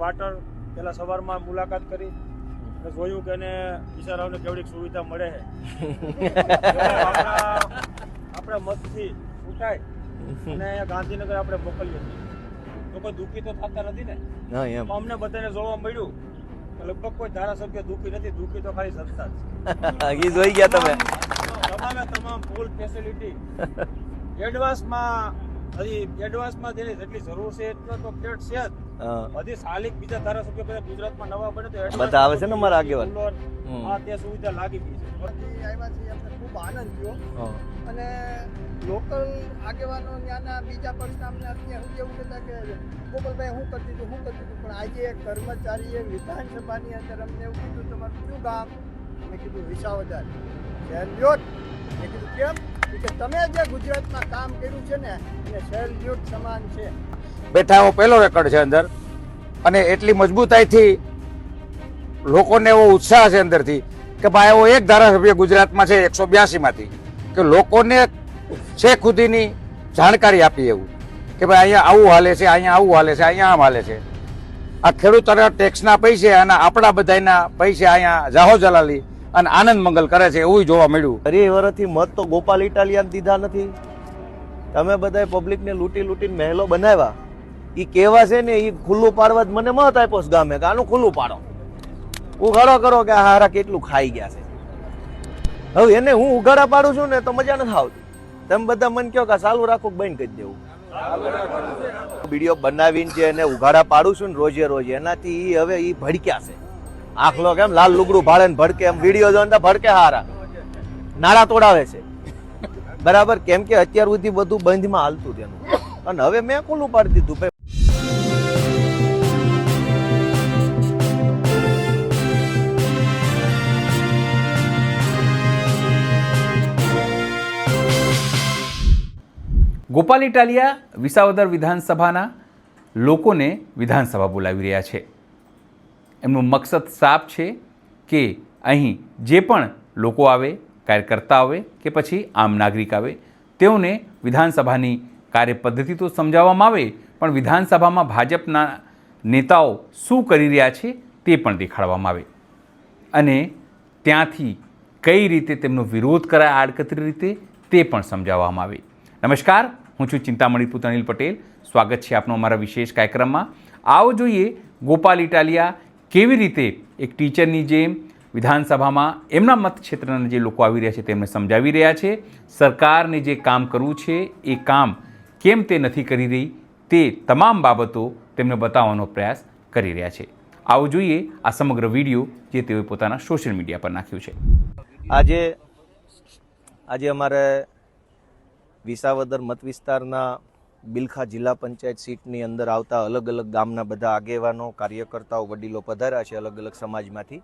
Quarter પેલા સવારમાં મુલાકાત કરી અને જોયું કે એને બિચારાઓને કેવડી સુવિધા મળે છે. આપણા મતથી ઉઠાય અને ગાંધીનગર આપણે મોકલીએ છીએ તો કોઈ દુઃખી તો થતા નથી ને. અમને બધાને જોવા મળ્યું લગભગ કોઈ ધારાસભ્ય દુઃખી નથી, દુઃખી તો ખાલી સત્તા જ જોઈ ગયા તમે. તમામ ફૂલ ફેસિલિટી એડવાન્સમાં જેની જેટલી જરૂર છે એટલો તો ફ્લેટ છે જ. બધી સાલિક બીજા ધારાસભ્ય બધા ગુજરાતમાં નવા બને તો બધા આવે છે ને મારા આગેવાન. હા, તે સુવિધા લાગી ગઈ છે. આવ્યા છીએ, અમને ખૂબ આનંદ થયો અને લોકલ આગેવાનો ત્યાંના બીજા પક્ષના અમને અત્યારે એવું કહેતા કે ગોપાલભાઈ શું કરતી હતું પણ આજે કર્મચારીએ વિધાનસભાની અંદર અમને એવું કીધું તમારું કયું ગામ? મેં કીધું વિસાવદર. શહેરલ્યોટ. મેં કીધું કેમ? કે તમે જે ગુજરાતમાં કામ કર્યું છે ને એને શહેરલ્યોટ સમાન છે. બેઠા એવો પહેલો રેકોર્ડ છે અંદર, અને એટલી મજબૂતાઈથી લોકોને એવો ઉત્સાહ છે અંદરથી કે ભાઈ એવો એક ધારાસભ્ય ગુજરાતમાં છે 182માંથી કે લોકોને છેક સુધીની જાણકારી આપી એવું કે ભાઈ અહીંયા આવું હાલે છે, અહીંયા આવું હાલે છે, અહીંયા આમ હાલે છે. આ ખેડૂતોના ટેક્સના પૈસે અને આપણા બધાના પૈસે અહીંયા જાહો જલાલી અને આનંદ મંગલ કરે છે એવું જોવા મળ્યું. 30 વર્ષથી મત તો ગોપાલ ઇટાલિયાને દીધા નથી. તમે બધા પબ્લિકને લૂંટીને મહેલો બનાવ્યા. એ કેવા છે ને એ ખુલ્લું પાડવા જ મને મત આપ્યો છે ગામે કે આનું ખુલ્લું પાડો. ઉઘાડો કરો કે હારા કેટલું ખાઈ ગયા છે. હવે એને હું ઉઘાડા પાડું છું ને તો મજા નથી આવતી. તમે બધા મને કહો કે ચાલુ રાખો બંધ કરી દેવું. વિડીયો બનાવીને જે એને ઉઘાડા પાડું છું ને રોજે એનાથી હવે એ ભડક્યા છે. આખલો કેમ લાલ લુગડું ભાડે ને ભડકે એમ વિડીયો જોઈને ભડકે હારા નાળા તોડાવે છે. બરાબર, કેમ કે અત્યાર સુધી બધું બંધમાં હાલતું તેનું અને હવે મેં ખુલ્લું પાડી દીધું. ગોપાલ ઇટાલિયા વિસાવદર વિધાનસભાના લોકોને વિધાનસભા બોલાવી રહ્યા છે. એમનું મકસદ સાફ છે કે અહીં જે પણ લોકો આવે, કાર્યકર્તા આવે કે પછી આમ નાગરિક આવે, તેઓને વિધાનસભાની કાર્યપદ્ધતિ તો સમજાવવામાં આવે, પણ વિધાનસભામાં ભાજપના નેતાઓ શું કરી રહ્યા છે તે પણ દેખાડવામાં આવે અને ત્યાંથી કઈ રીતે તેમનો વિરોધ કરાય આડકતરી રીતે તે પણ સમજાવવામાં આવે. નમસ્કાર, હું છું ચિંતામણી પુત્ર અનિલ પટેલ. સ્વાગત છે આપનો અમારા વિશેષ કાર્યક્રમમાં. આવો જોઈએ ગોપાલ ઇટાલિયા કેવી રીતે એક ટીચરની જેમ વિધાનસભામાં એમના મતક્ષેત્રના જે લોકો આવી રહ્યા છે તેમને સમજાવી રહ્યા છે. સરકારને જે કામ કરવું છે એ કામ કેમ તે નથી કરી રહી તે તમામ બાબતો તેમને બતાવવાનો પ્રયાસ કરી રહ્યા છે. આવો જોઈએ આ સમગ્ર વિડીયો જે તેઓએ પોતાના સોશિયલ મીડિયા પર નાખ્યું છે. આજે અમારે વિસાવદર મત વિસ્તારના બિલખા જિલ્લા પંચાયત સીટની અંદર આવતા અલગ અલગ ગામના બધા આગેવાનો, કાર્યકર્તાઓ, વડીલો પધાર્યા છે અલગ અલગ સમાજમાંથી.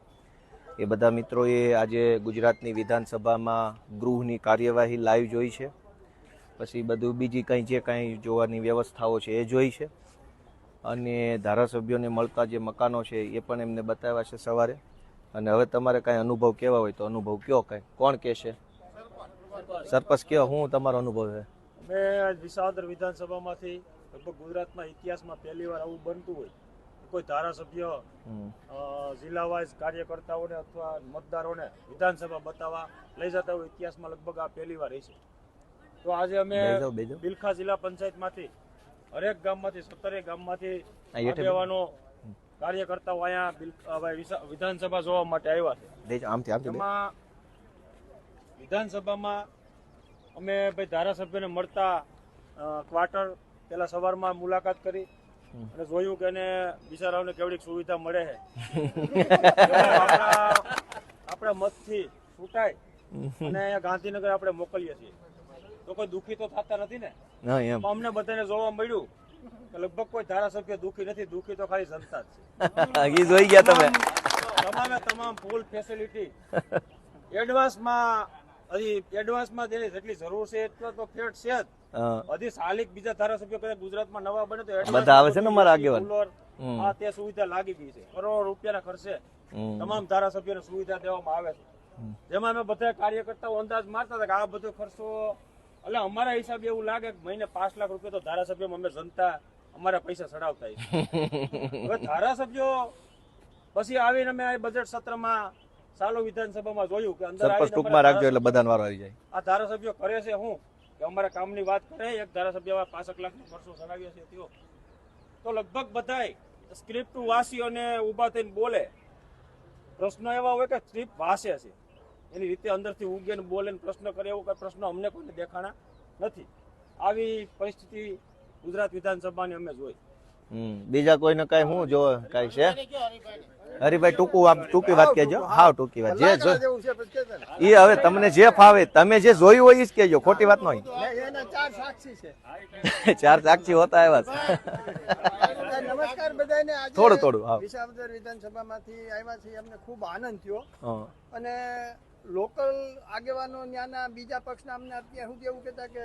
એ બધા મિત્રોએ આજે ગુજરાતની વિધાનસભામાં ગૃહની કાર્યવાહી લાઈવ જોઈ છે. પછી બધું બીજી જે કંઈ જોવાની વ્યવસ્થાઓ છે એ જોઈ છે અને ધારાસભ્યોને મળતા જે મકાનો છે એ પણ એમને બતાવ્યા છે સવારે. અને હવે તમારે કાંઈ અનુભવ કહેવા હોય તો અનુભવ કયો, કાંઈ કોણ કહેશે? સરપંચ કયો, હું તમારો અનુભવ છે? અમે વિસાવદર વિધાનસભામાંથી લગભગ ગુજરાતના ઇતિહાસમાં પહેલી વાર આવું બનતું હોય કોઈ ધારાસભ્ય જિલ્લા વાઇઝ કાર્યકર્તાઓને અથવા મતદારોને વિધાનસભા બતાવવા લઈ જતા હોય ઇતિહાસમાં લગભગ આ પહેલી વાર છે. તો આજે અમે બિલખા જિલ્લા પંચાયતમાંથી હરેક ગામમાંથી 17 ગામમાંથી આગેવાનો, કાર્યકર્તાઓ અહીંયા વિધાનસભા જોવા માટે આવ્યા છે. એમાં વિધાનસભામાં અમે ભાઈ ધારાસભ્યને મળતા ક્વાર્ટર પેલા સવારમાં મુલાકાત કરી અને જોયું કે એને બિચારાઓને કેવડી સુવિધા મળે છે. આપણા મતથી છૂટાય અને ગાંધીનગર આપણે મોકલીએ છીએ તો કોઈ દુઃખી તો થતા નથી ને. અમને બધાને જોવા મળ્યું કે લગભગ કોઈ ધારાસભ્ય દુઃખી નથી, દુઃખી તો ખાલી જનતા જ છે. જોઈ ગયા તમે. તમામ ફૂલ ફેસિલિટી એડવાન્સમાં જેની જેટલી જરૂર છે એટલો તો ફ્લેટ છે જ. બધી સાલિક બીજા ધારાસભ્ય કદાચ ગુજરાતમાં નવા બને તો બધા આવે છે ને મારા આગેવાન. હા, તે સુવિધા લાગી ગઈ છે. કરોડો રૂપિયાના ખર્ચે તમામ ધારાસભ્યોને સુવિધા દેવામાં આવે છે. જેમાં અમે બધા કાર્યકર્તાઓ અંદાજ મારતા હતા કે આ બધો ખર્ચો એટલે અમારા હિસાબે એવું લાગે કે મહિને 5 લાખ રૂપિયા તો ધારાસભ્યમાં અમે જનતા અમારા પૈસા ચડાવતા હશે. હવે ધારાસભ્યો પછી આવીને અમે આ બજેટ સત્રમાં ચાલુ વિધાનસભામાં જોયું કે અંદર સરપંચ ટૂંકમાં રાખજો એટલે બધાને વારો આવી જાય. આ ધારાસભ્યો કરે છે શું કે અમારા કામની વાત કરે. એક ધારાસભ્ય 65 લાખનો ખર્ચો ચડાવ્યો છે તેઓ તો લગભગ બધાય સ્ક્રિપ્ટ વાસીઓને ઊભા થઈને બોલે. પ્રશ્નો એવા હોય કે સ્ક્રિપ્ટ વાસે છે એની રીતે અંદરથી ઉગે ને બોલે ને પ્રશ્ન કરે એવો કઈ પ્રશ્નો અમને કોઈને દેખાણા નથી. આવી પરિસ્થિતિ ગુજરાત વિધાનસભાની અમે જોઈ. બીજા કોઈને કઈ હું જો કઈ છે હરિભાઈ ટૂંકી વાત કહેજો. હાવ ટૂંકી વાત જે જેવું છે પછી કહેજો ને. એ હવે તમને જે ફાવે તમે જે જોયું હોય એ જ કહેજો, ખોટી વાત નહીં. એના 4 સાક્ષી છે. 4 સાક્ષી હોતા એવા છે. નમસ્કાર બધાને. આજે થોડું હા. વિસાવદર વિધાનસભામાંથી આવ્યા છે, અમને ખૂબ આનંદ થયો. હા. અને લોકલ આગેવાનો ત્યાંના બીજા પક્ષના અમને અત્યાર સુધી એવું કહેતા કે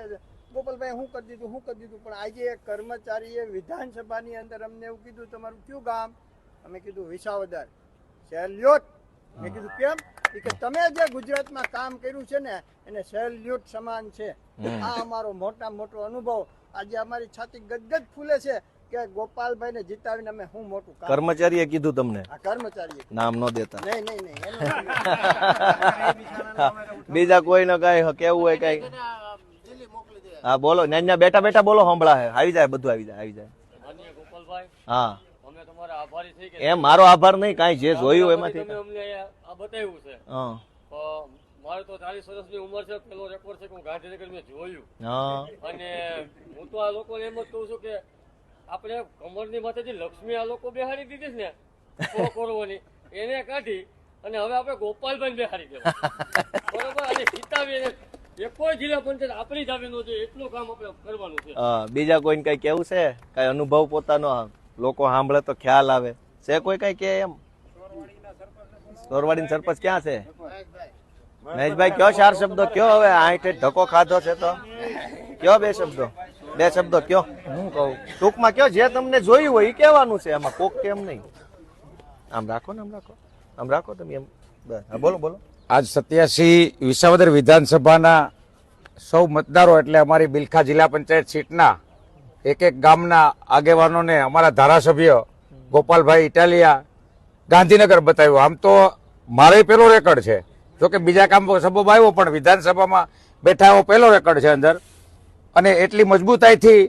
ગોપાલભાઈ શું કરી દીધું પણ આજે એક કર્મચારીએ વિધાનસભાની અંદર અમને એવું કીધું તમારું કયું ગામ? અમે કીધું વિસાવદર. સેલ્યુટ. મેં કીધું કેમ? કે તમે જે ગુજરાતમાં કામ કર્યું છે ને એને સેલ્યુટ સમાન છે. આ અમારો મોટો અનુભવ. આજે અમારી છાતી ગદગદ ફૂલે છે કે ગોપાલભાઈને જીતાવીને અમે શું મોટું કામ. કર્મચારીએ કીધું તમને? આ કર્મચારીએ. નામ ન દેતા. નહીં. બીજા કોઈને કઈ કેવું હોય કઈ? હા બોલો. ન્યા બેઠા બોલો, સંભળા હે. આવી જાય બધું આવી જાય. હા એમ મારો આભાર નહીં, કાંઈ જે જોયું એમાંથી બતાવ્યું છે. મારે તો 40 વર્ષની ઉંમર છે, પેલો રેકોર્ડ છે કે હું ગાંધીનગર મેં જોયું. અને હું તો આ લોકોને એમ જ કહું છું કે આપણે કમરની માથે જે લક્ષ્મી આ લોકો બેહાડી દીધી છે ને 100 કરોડની, એને કાઢી અને હવે આપણે ગોપાલભાઈ બેહાડી દેવા. બરોબર. અને સીતાવી કોઈ જિલ્લા પંચાયત આપણી જ આવી ન જોઈએ એટલું કામ આપણે કરવાનું છે. બીજા કોઈને કઈ કેવું છે? કઈ અનુભવ પોતાનો લોકો સાંભળે તો ખ્યાલ આવે છે? કોઈ કઈ કે એમ? સોરવાડી સરપંચ ક્યાં છે? મહેશભાઈ કયો 4 શબ્દો કયો. હવે આઠે ધક્કો ખાધો છે તો કયો 2 શબ્દો કયો. હું કહું ટૂંકમાં કયો, જે તમને જોયું હોય એ કહેવાનું છે. આમાં કોક કેમ નહીં. આમ રાખો તમે એમ. બોલો. આજ 87 વિસાવદર વિધાનસભાના સૌ મતદારો એટલે અમારી બિલખા જિલ્લા પંચાયત સીટના એક ગામના આગેવાનોને અમારા ધારાસભ્ય ગોપાલભાઈ ઇટાલિયા ગાંધીનગર બતાવ્યું. આમ તો મારે પેલો રેકર્ડ છે, જોકે બીજા કામ સબબ આવ્યો પણ વિધાનસભામાં બેઠા એવો પહેલો રેકર્ડ છે અંદર. અને એટલી મજબૂતાઈથી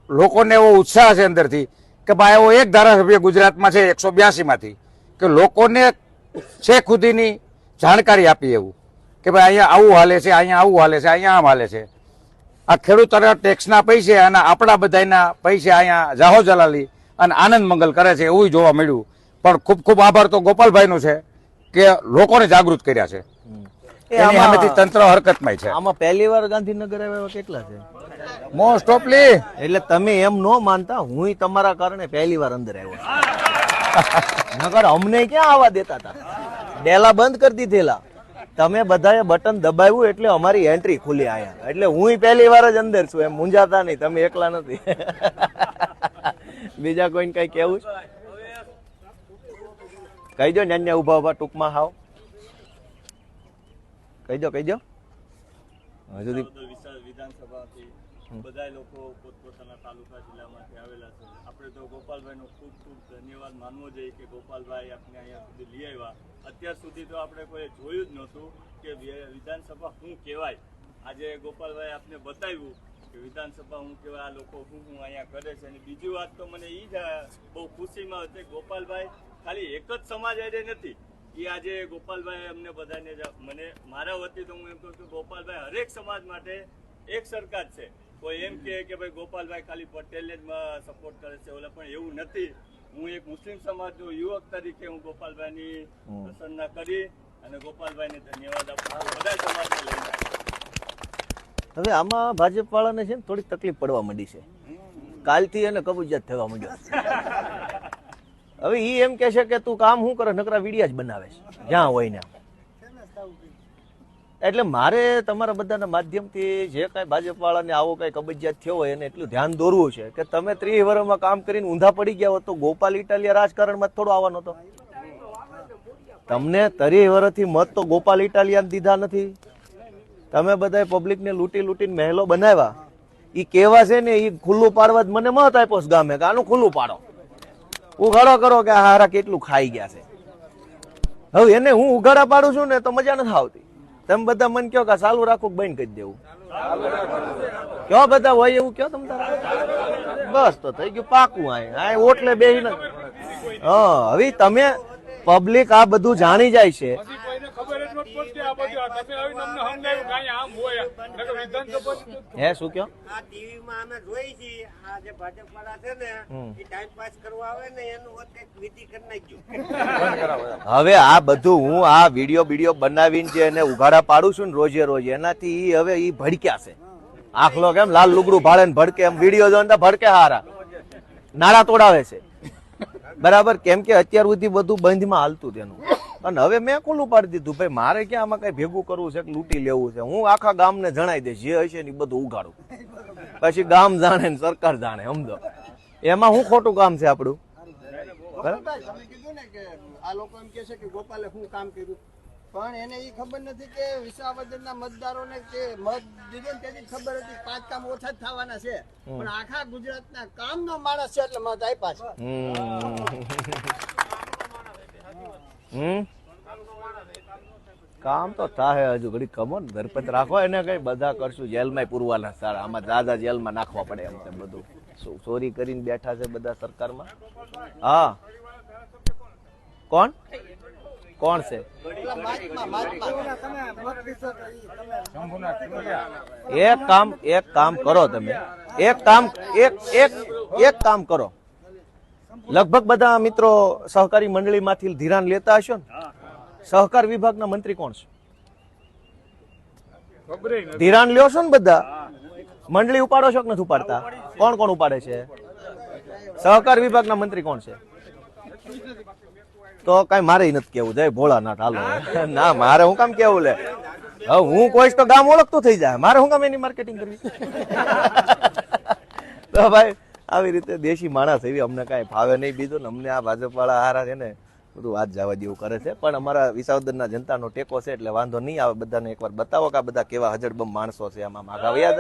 લોકોને એવો ઉત્સાહ છે અંદરથી કે ભાઈ એવો એક ધારાસભ્ય ગુજરાતમાં છે 182માંથી કે લોકોને છેક સુધીની જાણકારી આપી એવું કે ભાઈ અહીંયા આવું હાલે છે, અહીંયા આવું હાલે છે, અહીંયા આમ હાલે છે. આ ખેડૂતોના ટેક્સના પૈસે અને આપણા બધાના પૈસે અહીંયા જાહો જલાલી અને આનંદ મંગલ કરે છે એવું જોવા મળ્યું. પણ ખૂબ આભાર તો ગોપાલભાઈનો છે કે લોકોને જાગૃત કર્યા છે. એની સામેથી તંત્ર હરકતમાં છે. આમાં પહેલી વાર ગાંધીનગર આવ્યા કેટલા છે? મોસ્ટ ઓફલી. એટલે તમે એમ ન માનતા, હું તમારા કારણે પહેલી વાર અંદર આવ્યો. નકર અમને ક્યાં આવવા દેતા હતા? ડેલા બંધ કરી દીધેલા. તમે બધાએ બટન દબાવ્યું એટલે અમારી એન્ટ્રી ખુલી આયા. એટલે હું પહેલી વાર જ અંદર છું, એમ મૂંઝાતા નહીં, તમે એકલા નથી. બીજા કોઈને કઈ કેવું? કહી દો. ન્યા ઉભા ટૂંકમાં હાવ કહી દો. હજુ વિધાનસભાથી બધા લોકો પોતપોતાના તાલુકા જિલ્લામાંથી આવેલા છે. આપણે તો ગોપાલભાઈનો ખૂબ ધન્યવાદ માનવો જોઈએ કે ગોપાલભાઈ આપણે અહીંયા સુધી લઈ આવ્યા. અત્યાર સુધી તો આપણે કોઈ જોયું જ નહોતું કે વિધાનસભા શું કહેવાય. આજે ગોપાલભાઈ આપને બતાવ્યું કે વિધાનસભા શું કહેવાય, આ લોકો શું અહીંયા કરે છે. અને બીજી વાત તો મને એ જ બહુ ખુશીમાં હતી, ગોપાલભાઈ ખાલી એક જ સમાજ આજે નથી. એ આજે ગોપાલભાઈ અમને બધાને મને મારા વતી તો હું એમ કહું છું ગોપાલભાઈ હરેક સમાજ માટે એક સરખા જ છે. કોઈ એમ કે ભાઈ ગોપાલભાઈ ખાલી પટેલને જ સપોર્ટ કરે છે ઓલા, પણ એવું નથી. હું એક મુસ્લિમ સમાજનો યુવક તરીકે હું ગોપાલભાઈની પ્રસન્નતા કરી અને ગોપાલભાઈને ધન્યવાદ આપું બધા સમાજને લઈને. હવે આમાં ભાજપ વાળાને છે ને થોડીક તકલીફ પડવા માંડી છે. કાલથી એને કબૂજિયાત થવા માંડ્યો. હવે ઈ એમ કે છે કે તું કામ શું કરે, નકરા વિડિયા જ બનાવે છે જ્યાં હોય ને. એટલે મારે તમારા બધાના માધ્યમથી જે કાંઈ ભાજપ વાળાને આવો કાંઈ કબજિયાત થયો હોય એને એટલું ધ્યાન દોરવું છે કે તમે 30 વર્ષમાં કામ કરીને ઊંધા પડી ગયા હોત તો ગોપાલ ઇટાલિયા રાજકારણમાં થોડો આવવાનો હતો. તમને 30 વર્ષથી મત તો ગોપાલ ઇટાલિયાને દીધા નથી. તમે બધાએ પબ્લિકને લૂંટીને મહેલો બનાવ્યા. ઈ કેવા છે ને ઈ ખુલ્લું પાડવા જ મને મત આપ્યો છે ગામે કે આનું ખુલ્લું પાડો. ઉઘાડો કરો કે હારા કેટલું ખાઈ ગયા છે. હવે એને હું ઉઘાડા પાડું છું ને તો મજા નથી આવતી. તમે બધા મને કહો કે ચાલુ રાખો બંધ કરી દેવું. કયો બધા હોય એવું કયો તમે તારા? બસ તો થઈ ગયું પાકું. આ ઓટલે બેહીને હા હવે તમે પબ્લિક આ બધું જાણી જાય છે. હે શું કયો? આ ટીવીમાં અમે જોઈ છીએ આ જે ભાજપવાળા છે ને એ ટાઈમ પાસ કરવા આવે ને એનું હોત કંઈક વિધિ કરી નાખ્યું. હવે આ બધું હું આ વિડીયો બનાવીને જે એને ઉઘાડા પાડું છું ને રોજે રોજ એનાથી ઈ હવે ઈ ભડક્યા છે. આખલો કેમ લાલ લુગડું ભાડે ને ભડકે એમ વિડીયો જોઈને ભડકે હારા નાળા તોડાવે છે. બરાબર કેમ કે અત્યાર સુધી બધું બંધમાં હાલતું તેનું અને હવે મેં ખુલ્લું પાડી દીધું ભાઈ મારે ક્યાં આમાં કઈ ભેગું કરવું છે કે લૂંટી લેવું છે. હું આખા ગામને જણાવી દઈશ જે હશે ને એ બધું ઉઘાડું. પછી ગામ જાણે ને સરકાર જાણે સમજો એમાં શું ખોટું કામ છે આપણું. ભાઈ, તમે કીધું ને કે આ લોકો એમ કહે છે કે ગોપાલે શું કામ કર્યું પણ એને એ ખબર નથી કે વિસાવદરના મતદારોને કે મત દીધો ને તેથી ખબર હતી 5 કામ ઓછા જ થવાના છે પણ આખા ગુજરાતના કામનો માણસ છે એટલે મત આપ્યા છે. કામ તો થાય હજુ ઘડી કમો ને ધરપત રાખો એને કઈ બધા કરશું જેલમાં પૂરવાના સારા આમાં દાદા જેલમાં નાખવા પડે એમ છે બધું ચોરી કરીને બેઠા છે બધા સરકારમાં. હા કોણ કોણ છે? એક કામ કરો તમે એક કામ કરો લગભગ બધા મિત્રો સહકારી મંડળીમાંથી ધિરાણ લેતા હશો ને. સહકાર વિભાગના મંત્રી કોણ છે? ધિરાણ લ્યો છો ને બધા મંડળી ઉપાડો છો કે નથી ઉપાડતા? કોણ કોણ ઉપાડે છે? સહકાર વિભાગના મંત્રી કોણ છે? તો કઈ મારે નથી કેવું જય ભોળાનાથ હાલો ના મારે હું કામ કેવું લે હવે હું કોઈ તો ગામ ઓળખતું થઈ જાય મારે હું કામ એની માર્કેટિંગ કરવી. તો ભાઈ આવી રીતે દેશી માણસ એવી અમને કઈ ફાવે નહીં. બીજું ને અમને આ ભાજપ વાળા હારા છે ને બધું વાત જવા જેવું કરે છે પણ અમારા વિસાવદરના જનતાનો ટેકો છે એટલે વાંધો નહીં આવે. બધાને એકવાર બતાવો કે આ બધા કેવા હજડબમ માણસો છે. આમાં માગા યાદ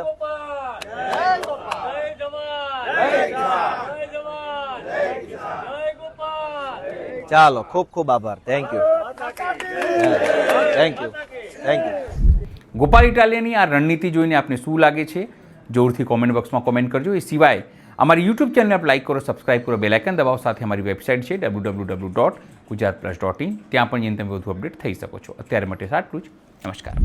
ચાલો ખૂબ ખૂબ આભાર. Thank you. ગોપાલ ઇટાલિયાની આ રણનીતિ જોઈને આપને શું લાગે છે જોરથી કોમેન્ટ બોક્સમાં કોમેન્ટ કરજો. એ સિવાય અમારી યુટ્યુબ ચેનલને આપ લાઈક કરો, સબસ્ક્રાઇબ કરો, બેલ આઇકન દબાવો. સાથે અમારી વેબસાઇટ છે www.gujaratplus.in ત્યાં પણ તમે વધુ અપડેટ થઈ શકો છો. અત્યારે માટે આટલું જ. નમસ્કાર.